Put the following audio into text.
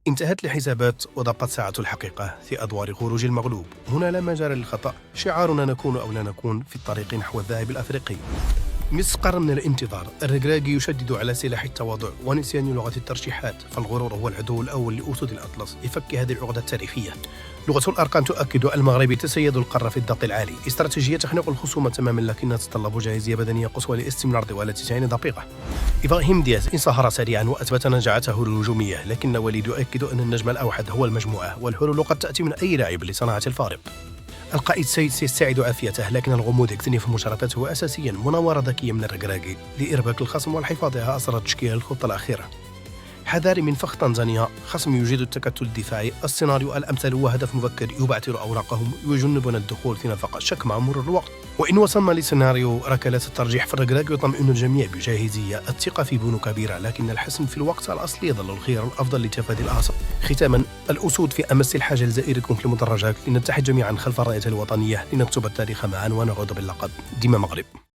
انتهت الحسابات ودقت ساعة الحقيقة في أدوار خروج المغلوب. هنا لا مجال للخطأ، شعارنا نكون أو لا نكون في الطريق نحو الذهب الأفريقي. مسقر من الانتظار، الركراكي يشدد على سلاح التواضع ونسيان لغة الترشيحات، فالغرور هو العدو الأول لأسود الأطلس. لفك هذه العقدة التاريخية، لغة الأرقام تؤكد المغرب تسيد القارة في الضغط العالي. استراتيجية تخنق الخصوم تماما، لكنها تتطلب جاهزية بدنية قصوى لاستمرار طوال 90 دقيقة. إبراهيم دياز انصهر سريعا وأثبت نجاعته الهجومية، لكن وليد يؤكد أن النجم الأوحد هو المجموعة، والحلول قد تأتي من أي لاعب لصناعة الفارق. القائد سيد سيستعيد عافيته، لكن الغموض يكتنف مشاركته أساسيا. مناورة ذكية من الركراكي لإرباك الخصم والحفاظ على أسرار تشكيل الخطة الأخيرة. حذاري من فخ تنزانيا، خصم يجيد التكتل الدفاعي، السيناريو الأمثل هو هدف مبكر يبعثر أوراقهم ويجنبنا الدخول في نفق الشك مع مرور الوقت. وإن وصلنا لسيناريو ركلات الترجيح، فالركراكي يطمئن الجميع بجاهزية. الثقة في بنو كبيرة، لكن الحسم في الوقت الأصلي يظل الخيار الأفضل لتفادي الأعصاب. ختاما، الأسود في أمس الحاجة لزائركم في المدرجات، لنتحد جميعا خلف الراية الوطنية، لنكتب التاريخ معا ونعود باللقب. ديما مغرب.